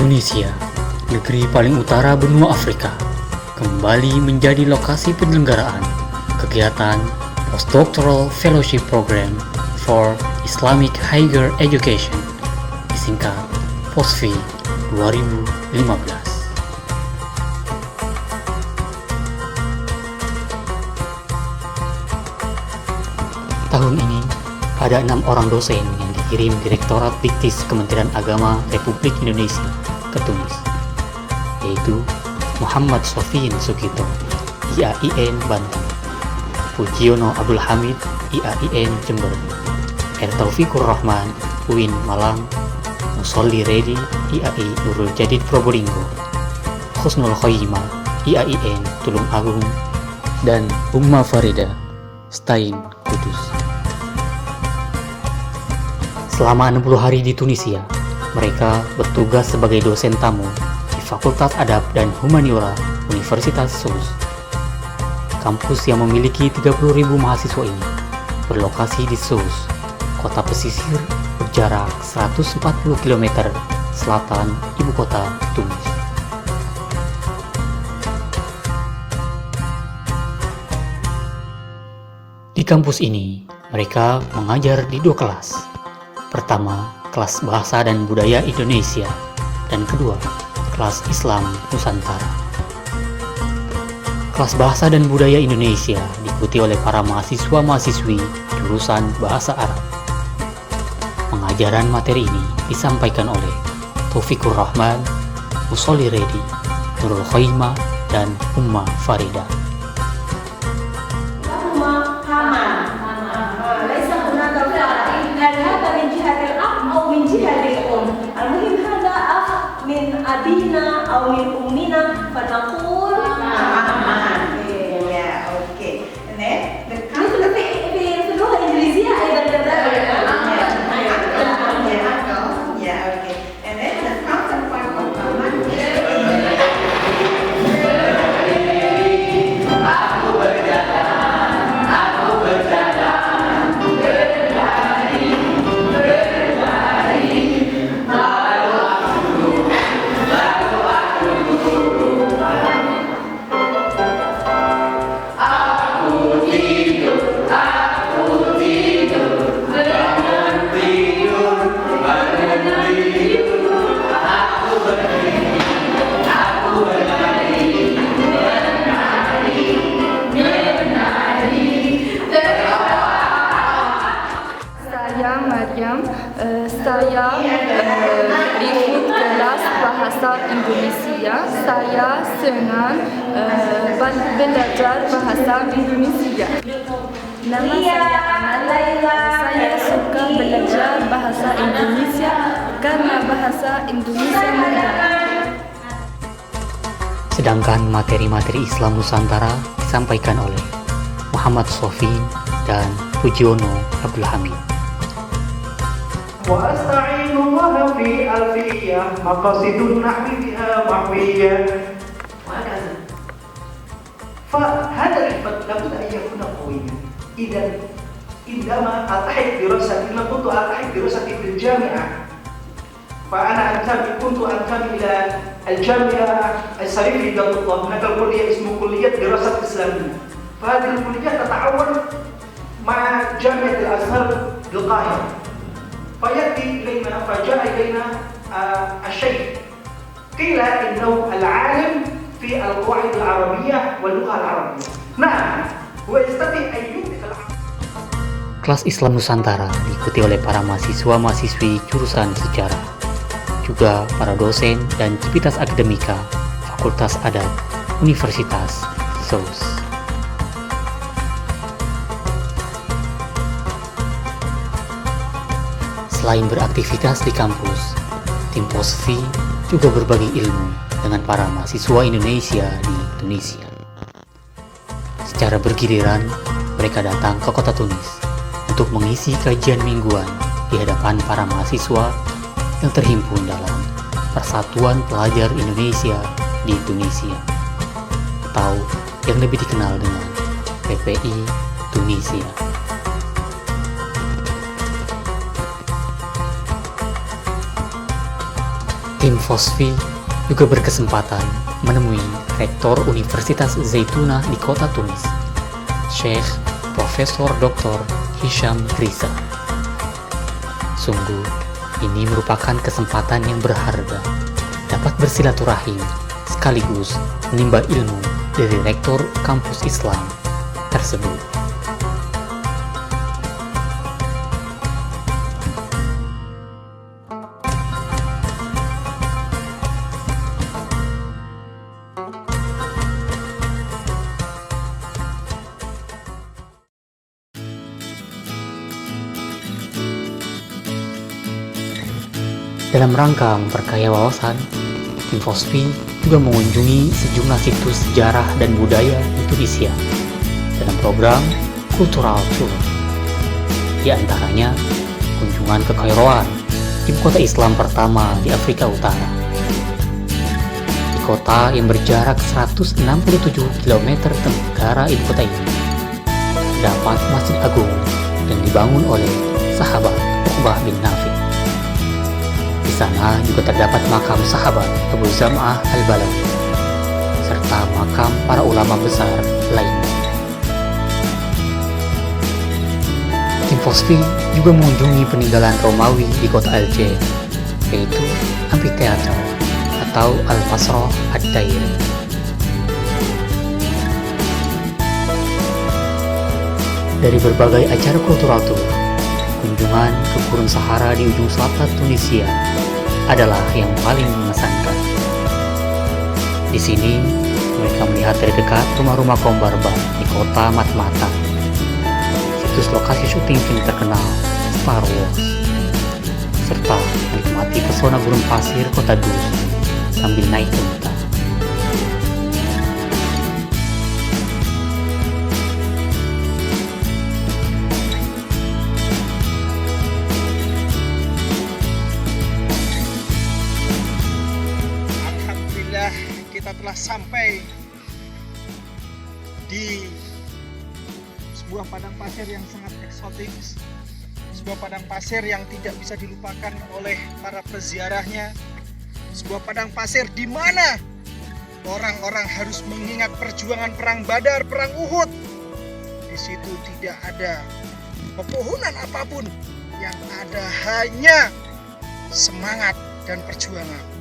Tunisia, negeri paling utara benua Afrika, kembali menjadi lokasi penyelenggaraan kegiatan Postdoctoral Fellowship Program for Islamic Higher Education, disingkat POSFI 2015. Tahun ini, ada 6 orang dosen yang dikirim Direktorat Diktis Kementerian Agama Republik Indonesia ke Tunis, yaitu Muhammad Sofiin Sugito, IAIN Banten, Pujiono Abdul Hamid, IAIN Jember, Taufikur Rahman, UIN Malang, Musolli Redi, IAI Nurul Jadid Probolinggo, Husnul Khoimah, IAIN Tulung Agung, dan Umma Farida, STAIN Kudus. Selama 60 hari di Tunisia, mereka bertugas sebagai dosen tamu di Fakultas Adab dan Humaniora Universitas Sousse. Kampus yang memiliki 30.000 mahasiswa ini berlokasi di Sousse, kota pesisir berjarak 140 km selatan ibu kota Tunis. Di kampus ini, mereka mengajar di 2 kelas. Pertama, kelas Bahasa dan Budaya Indonesia, dan kedua, kelas Islam Nusantara. Kelas Bahasa dan Budaya Indonesia diikuti oleh para mahasiswa-mahasiswi jurusan Bahasa Arab. Pengajaran materi ini disampaikan oleh Taufikur Rahman, Musolli Redi, Nurul Khoimah, dan Umma Farida. أبينا أو من أمنا فنقول أوكي. مثل في اللغة الإنجليزية أيضا كذلك. Saya ikut kelas bahasa Indonesia. Saya senang belajar bahasa Indonesia. Nama saya Amal. Saya suka belajar bahasa Indonesia karena bahasa Indonesia mudah. Sedangkan materi-materi Islam Nusantara disampaikan oleh Muhammad Sofiin dan Pujiono Abdul Hamid. وأستعين الله في ألفية مقاصد النحو بها محوية وهكذا. فهذا الحفظ لابد أن يكون قويا. إذا عندما ألتحق دراستي كنت ألتحق دراستي في الجامعة، فأنا كنت أنتمي إلى الجامعة الشريف عبد الله. هناك الكلية اسمها كلية دراسات إسلامية، فهذه الكلية تتعاون مع جامعة الأزهر بالقاهرة. فيأتي إلينا فجاء إلينا الشيخ قيل إنه العالم في القواعد العربية واللغة العربية. نعم، هو يستطيع أن يمسك. Kelas Islam Nusantara diikuti oleh para mahasiswa-mahasiswi jurusan sejarah, juga para dosen dan civitas akademika Fakultas Adab Universitas Sousse. Selain beraktivitas di kampus, tim POSFI juga berbagi ilmu dengan para mahasiswa Indonesia di Tunisia. Secara bergiliran, mereka datang ke kota Tunis untuk mengisi kajian mingguan di hadapan para mahasiswa yang terhimpun dalam Persatuan Pelajar Indonesia di Tunisia, atau yang lebih dikenal dengan PPI Tunisia. Tim Fosfi juga berkesempatan menemui Rektor Universitas Zaytuna di kota Tunis, Syekh Profesor Dr. Hisham Riza. Sungguh, ini merupakan kesempatan yang berharga dapat bersilaturahim sekaligus menimba ilmu dari Rektor kampus Islam tersebut. Dalam rangka memperkaya wawasan, Tim Fosfi juga mengunjungi sejumlah situs sejarah dan budaya di Tunisia dalam program Cultural Tour. Di antaranya, kunjungan ke Kairouan, ibu kota Islam pertama di Afrika Utara. Di kota yang berjarak 167 km tenggara ibu kota ini, terdapat Masjid Agung yang dibangun oleh sahabat Uqbah bin Nafi. Di sana juga terdapat makam sahabat Abu Zam'ah al-Balawi, serta makam para ulama besar lainnya. Tim Fosfi juga mengunjungi peninggalan Romawi di kota Alger, yaitu Amphitheater atau Al-Masrah ad-Dair. Dari berbagai acara kultural tour, kunjungan ke Gurun Sahara di ujung selatan Tunisia adalah yang paling mengesankan. Di sini, mereka melihat dari dekat rumah-rumah kaum barbar di kota Matmata, situs lokasi syuting film terkenal Star Wars, serta menikmati pesona gurun pasir kota Dus sambil naik unta. Kita telah sampai di sebuah padang pasir yang sangat eksotik, sebuah padang pasir yang tidak bisa dilupakan oleh para peziarahnya, sebuah padang pasir di mana orang-orang harus mengingat perjuangan perang Badar, perang Uhud. Di situ tidak ada pepohonan apapun, yang ada hanya semangat dan perjuangan.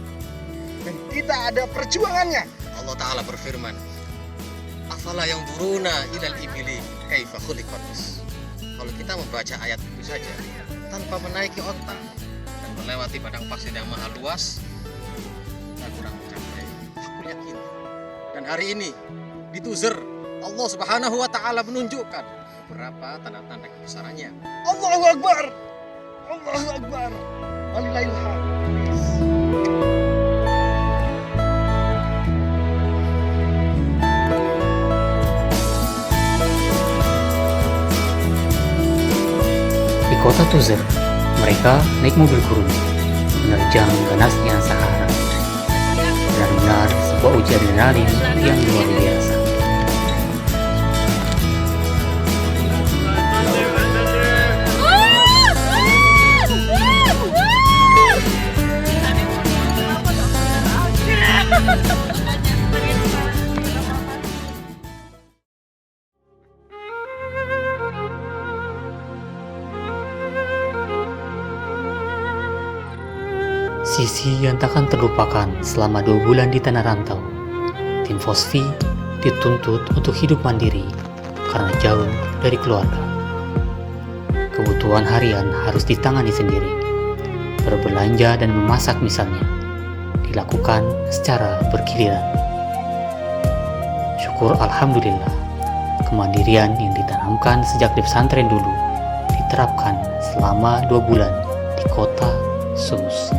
Dan kita ada perjuangannya. Allah Ta'ala berfirman, afala yang duruna ilal ibili kaifa khuliqat. Kalau kita membaca ayat itu saja tanpa menaiki onta dan melewati padang pasir yang maha luas, kita kurang mencapai. Aku yakin. Dan hari ini di Tuzer, Allah Subhanahu wa Ta'ala menunjukkan beberapa tanda-tanda kebesarannya. Allahu Akbar, Allahu Akbar, walillahil hamd. Di kota Tuzer, mereka naik mobil gurun, menerjang ganasnya Sahara. Benar-benar sebuah uji adrenalin yang luar biasa. Sisi yang takkan terlupakan selama 2 bulan di tanah rantau, Tim Fosfi dituntut untuk hidup mandiri karena jauh dari keluarga. Kebutuhan harian harus ditangani sendiri. Berbelanja dan memasak misalnya, dilakukan secara bergiliran. Syukur Alhamdulillah, kemandirian yang ditanamkan sejak di pesantren dulu diterapkan selama 2 bulan di kota Sousse.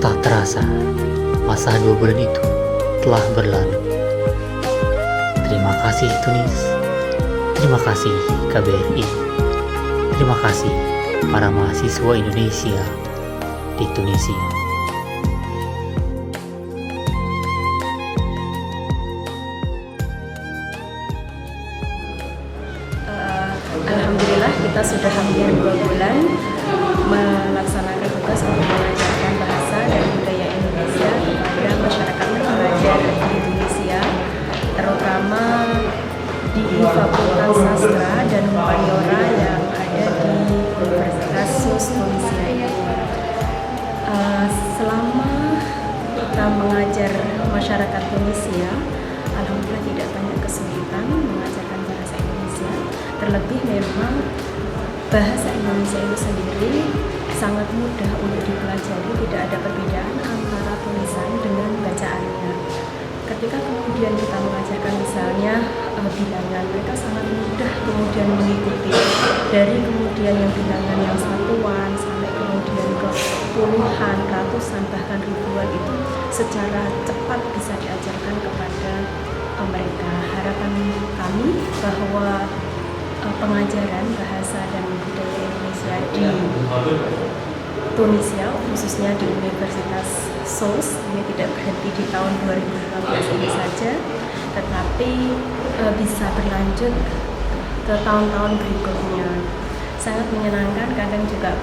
Tak terasa, masa 2 bulan itu telah berlalu. Terima kasih Tunis, terima kasih KBRI, terima kasih para mahasiswa Indonesia di Tunisia. Alhamdulillah kita sudah hampir 2 bulan melaksanakan tugas untuk mengajarkan bahasa dan budaya Indonesia kepada masyarakat pengajar di Tunisia, terutama di Fakultas Sastra dan Humaniora yang ada di Universitas SUS Tunisia ini. Selama kita mengajar masyarakat Tunisia, alhamdulillah tidak banyak kesulitan mengajarkan bahasa Indonesia. Terlebih memang bahasa Indonesia itu sendiri sangat mudah untuk dipelajari, tidak ada perbedaan antara tulisan dengan bacaannya. Ketika kemudian kita mengajarkan misalnya bilangan, mereka sangat mudah kemudian mengikuti, dari kemudian yang bilangan yang satuan sampai kemudian ke puluhan, ratusan, bahkan ribuan itu secara cepat bisa diajarkan kepada mereka. Harapan kami bahwa pengajaran bahasa dan budaya Indonesia di Tunisia, khususnya di Universitas SUS, ini tidak berhenti di tahun 2015 ini saja, tetapi bisa berlanjut ke tahun-tahun berikutnya. Sangat menyenangkan, kadang juga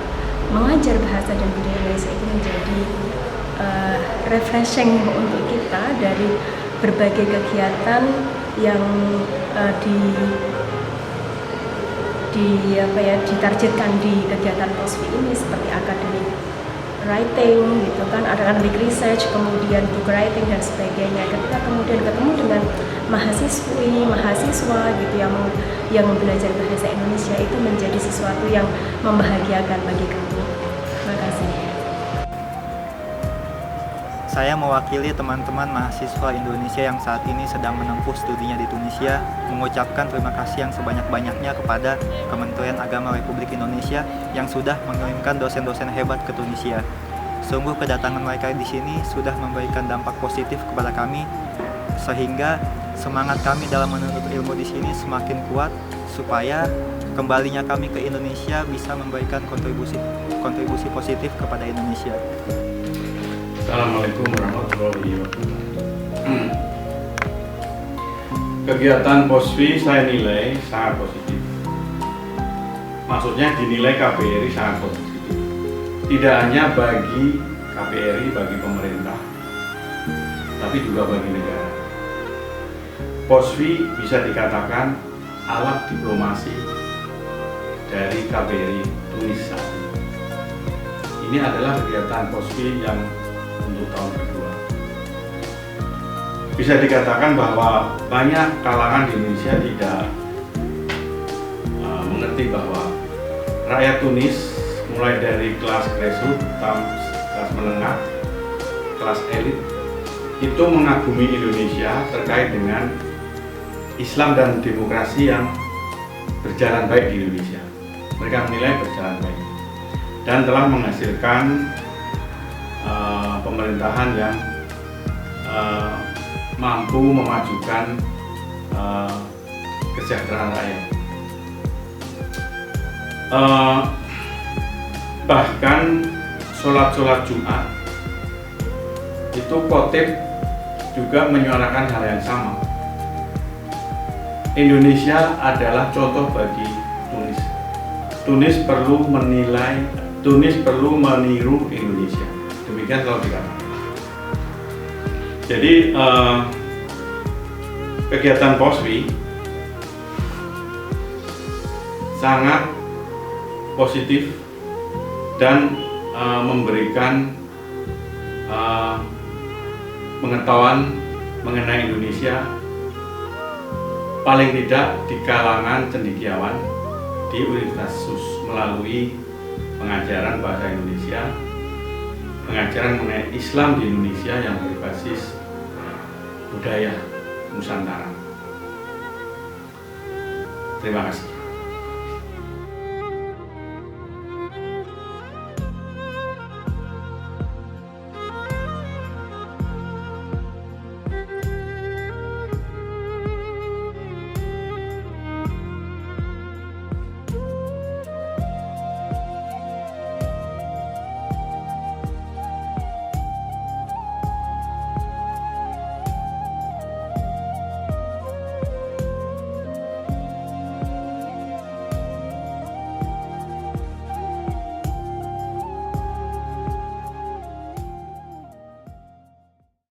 mengajar bahasa dan budaya Indonesia itu menjadi refreshing untuk kita dari berbagai kegiatan yang ditargetkan di kegiatan POSFI ini, seperti academic writing gitu kan, academic research, kemudian book writing dan sebagainya. Ketika kemudian ketemu dengan mahasiswa gitu yang belajar bahasa Indonesia, itu menjadi sesuatu yang membahagiakan bagi kami. Terima kasih. Saya mewakili teman-teman mahasiswa Indonesia yang saat ini sedang menempuh studinya di Tunisia, mengucapkan terima kasih yang sebanyak-banyaknya kepada Kementerian Agama Republik Indonesia yang sudah mengirimkan dosen-dosen hebat ke Tunisia. Sungguh kedatangan mereka di sini sudah memberikan dampak positif kepada kami, sehingga semangat kami dalam menuntut ilmu di sini semakin kuat, supaya kembalinya kami ke Indonesia bisa memberikan kontribusi positif kepada Indonesia. Assalamualaikum warahmatullahi wabarakatuh. Kegiatan POSFI saya nilai sangat positif. Maksudnya dinilai KBRI sangat positif. Tidak hanya bagi KBRI, bagi pemerintah, tapi juga bagi negara. POSFI bisa dikatakan alat diplomasi dari KBRI Tunisia. Ini adalah kegiatan POSFI yang untuk tahun kedua. Bisa dikatakan bahwa banyak kalangan di Indonesia tidak mengerti bahwa rakyat Tunis, mulai dari kelas grassroots, kelas menengah, kelas elit, itu mengagumi Indonesia terkait dengan Islam dan demokrasi yang berjalan baik di Indonesia. Mereka menilai berjalan baik dan telah menghasilkan pemerintahan yang mampu memajukan kesejahteraan rakyat. Bahkan sholat Jumat itu khotib juga menyuarakan hal yang sama. Indonesia adalah contoh bagi Tunis. Tunis perlu meniru Indonesia. Demikian selalu dikatakan. Jadi kegiatan POSFI sangat positif dan memberikan pengetahuan mengenai Indonesia, paling tidak di kalangan cendekiawan di Universitas SUS, melalui pengajaran bahasa Indonesia, pengajaran mengenai Islam di Indonesia yang berbasis budaya Nusantara. Terima kasih.